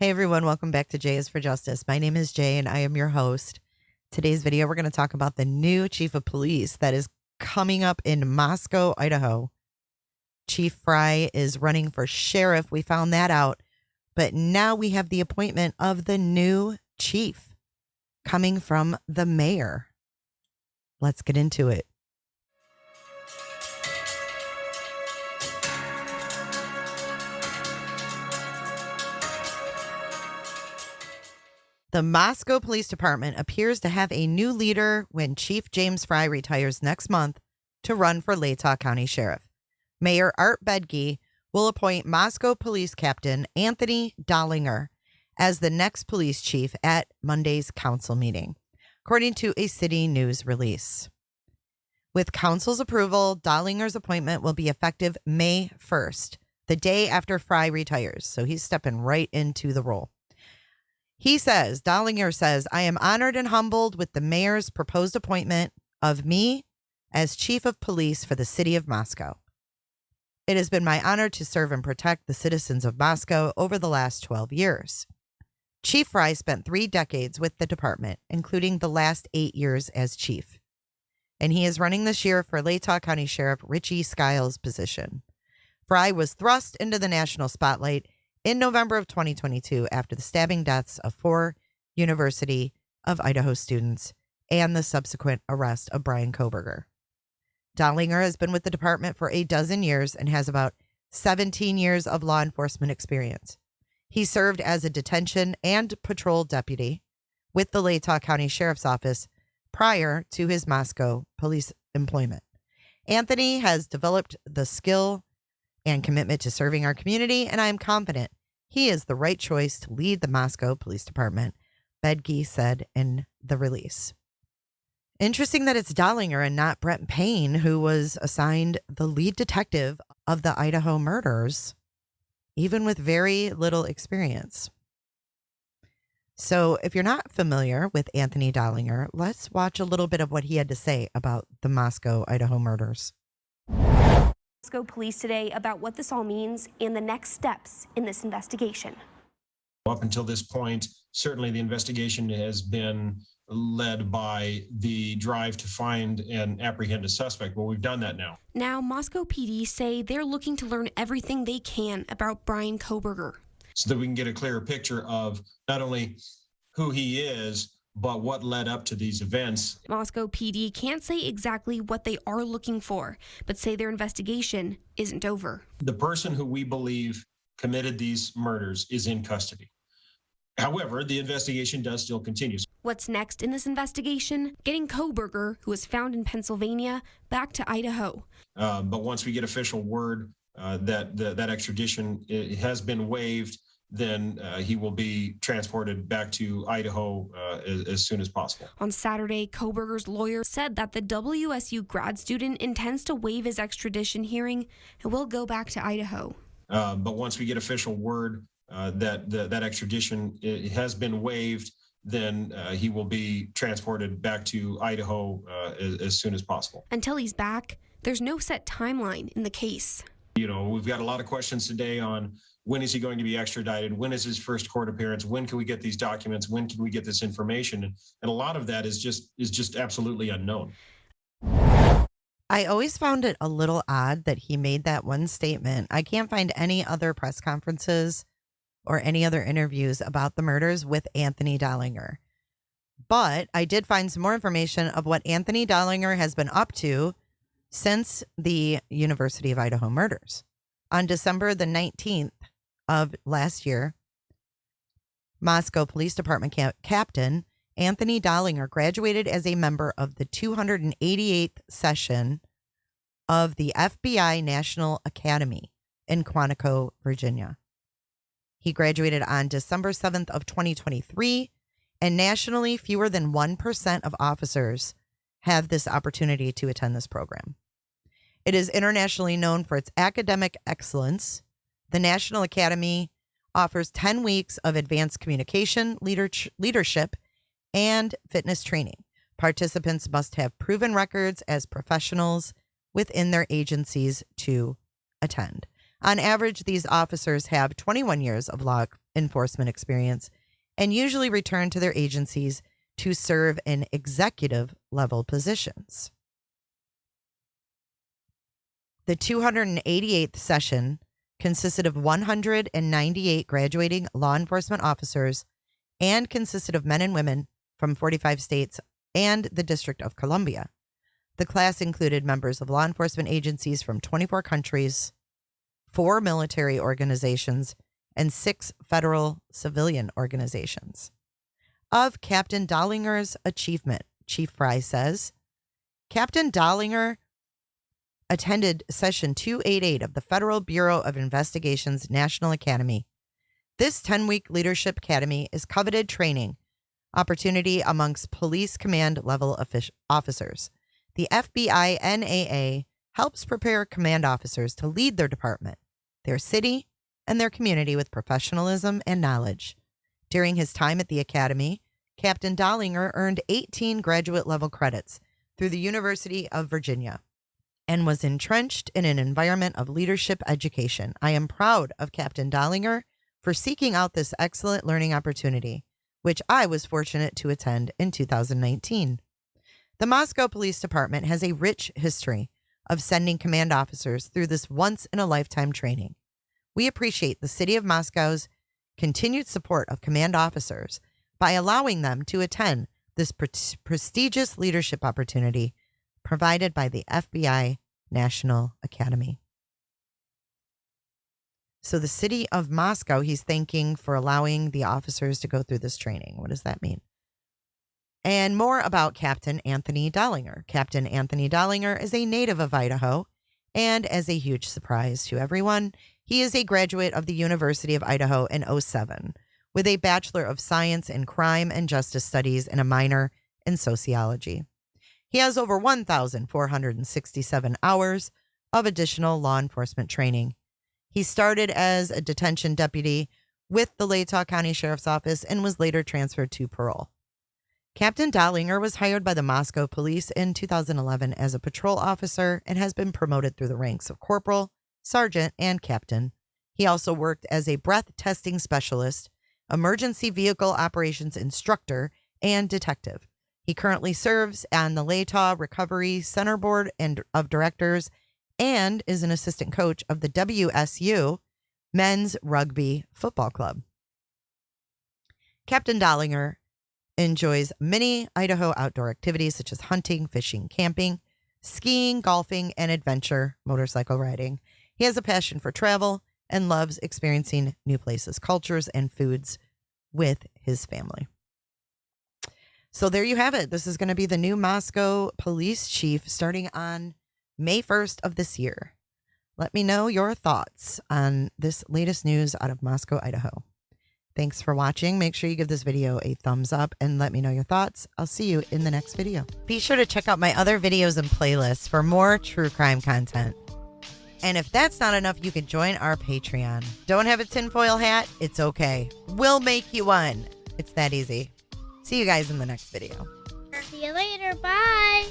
Hey everyone, welcome back to Jay is for Justice. My name is Jay and I am your host. Today's video, we're going to talk about the new chief of police that is coming up in Moscow, Idaho. Chief Fry is running for sheriff. We found that out. But now we have the appointment of the new chief coming from the mayor. Let's get into it. The Moscow Police Department appears to have a new leader when Chief James Fry retires next month to run for Latah County Sheriff. Mayor Art Bedke will appoint Moscow Police Captain Anthony Dahlinger as the next police chief at Monday's council meeting, according to a city news release. With council's approval, Dahlinger's appointment will be effective May 1st, the day after Fry retires, so he's stepping right into the role. Dahlinger says, I am honored and humbled with the mayor's proposed appointment of me as chief of police for the city of Moscow. It has been my honor to serve and protect the citizens of Moscow over the last 12 years. Chief Fry spent 3 decades with the department, including the last 8 years as chief. And he is running this year for Latah County Sheriff Richie Skiles' position. Fry was thrust into the national spotlight in November of 2022 after the stabbing deaths of 4 University of Idaho students and the subsequent arrest of Bryan Kohberger. Dollinger has been with the department for 12 years and has about 17 years of law enforcement experience. He served as a detention and patrol deputy with the Latah County Sheriff's Office prior to his Moscow police employment. Anthony has developed the skill and commitment to serving our community, and I am confident he is the right choice to lead the Moscow Police Department, Bedke said in the release. Interesting that it's Dollinger and not Brent Payne who was assigned the lead detective of the Idaho murders, even with very little experience. So if you're not familiar with Anthony Dahlinger, let's watch a little bit of what he had to say about the Moscow, Idaho murders. Moscow police today about what this all means and the next steps in this investigation. Up until this point, certainly the investigation has been led by the drive to find and apprehend a suspect. Well, we've done that now. Now, Moscow PD say they're looking to learn everything they can about Bryan Kohberger, so that we can get a clearer picture of not only who he is, but what led up to these events. Moscow PD can't say exactly what they are looking for, but say their investigation isn't over. The person who we believe committed these murders is in custody. However, the investigation does still continue. What's next in this investigation? Getting Kohberger, who was found in Pennsylvania, back to Idaho. But once we get official word that extradition has been waived, then he will be transported back to Idaho as soon as possible. On Saturday, Kohberger's lawyer said that the WSU grad student intends to waive his extradition hearing and will go back to Idaho. But once we get official word that extradition has been waived, then he will be transported back to Idaho as soon as possible. Until he's back, there's no set timeline in the case. You know, we've got a lot of questions today on when is he going to be extradited? When is his first court appearance? When can we get these documents? When can we get this information? And a lot of that is just absolutely unknown. I always found it a little odd that he made that one statement. I can't find any other press conferences or any other interviews about the murders with Anthony Dahlinger. But I did find some more information of what Anthony Dahlinger has been up to since the University of Idaho murders. On December the 19th of last year, Moscow Police Department Captain Anthony Dahlinger graduated as a member of the 288th session of the FBI National Academy in Quantico, Virginia. He graduated on December 7th of 2023, and nationally, fewer than 1% of officers have this opportunity to attend this program. It is internationally known for its academic excellence. The National Academy offers 10 weeks of advanced communication, leadership, and fitness training. Participants must have proven records as professionals within their agencies to attend. On average, these officers have 21 years of law enforcement experience and usually return to their agencies to serve in executive level positions. The 288th session consisted of 198 graduating law enforcement officers and consisted of men and women from 45 states and the District of Columbia. The class included members of law enforcement agencies from 24 countries, 4 military organizations, and 6 federal civilian organizations. Of Captain Dahlinger's achievement, Chief Fry says, Captain Dahlinger attended Session 288 of the Federal Bureau of Investigation's National Academy. This 10-week leadership academy is coveted training opportunity amongst police command level officers. The FBI NAA helps prepare command officers to lead their department, their city, and their community with professionalism and knowledge. During his time at the academy, Captain Dollinger earned 18 graduate level credits through the University of Virginia and was entrenched in an environment of leadership education. I am proud of Captain Dahlinger for seeking out this excellent learning opportunity, which I was fortunate to attend in 2019. The Moscow Police Department has a rich history of sending command officers through this once-in-a-lifetime training. We appreciate the City of Moscow's continued support of command officers by allowing them to attend this prestigious leadership opportunity provided by the FBI National Academy. So the City of Moscow, he's thanking for allowing the officers to go through this training. What does that mean? And more about Captain Anthony Dahlinger. Captain Anthony Dahlinger is a native of Idaho, and as a huge surprise to everyone, he is a graduate of the University of Idaho in 2007 with a Bachelor of Science in Crime and Justice Studies and a minor in Sociology. He has over 1,467 hours of additional law enforcement training. He started as a detention deputy with the Latah County Sheriff's Office and was later transferred to parole. Captain Dahlinger was hired by the Moscow Police in 2011 as a patrol officer and has been promoted through the ranks of corporal, sergeant, and captain. He also worked as a breath testing specialist, emergency vehicle operations instructor, and detective. He currently serves on the Latah Recovery Center Board of Directors and is an assistant coach of the WSU Men's Rugby Football Club. Captain Dahlinger enjoys many Idaho outdoor activities such as hunting, fishing, camping, skiing, golfing, and adventure motorcycle riding. He has a passion for travel and loves experiencing new places, cultures, and foods with his family. So there you have it. This is going to be the new Moscow police chief starting on May 1st of this year. Let me know your thoughts on this latest news out of Moscow, Idaho. Thanks for watching. Make sure you give this video a thumbs up and let me know your thoughts. I'll see you in the next video. Be sure to check out my other videos and playlists for more true crime content. And if that's not enough, you can join our Patreon. Don't have a tinfoil hat? It's okay. We'll make you one. It's that easy. See you guys in the next video. See you later. Bye.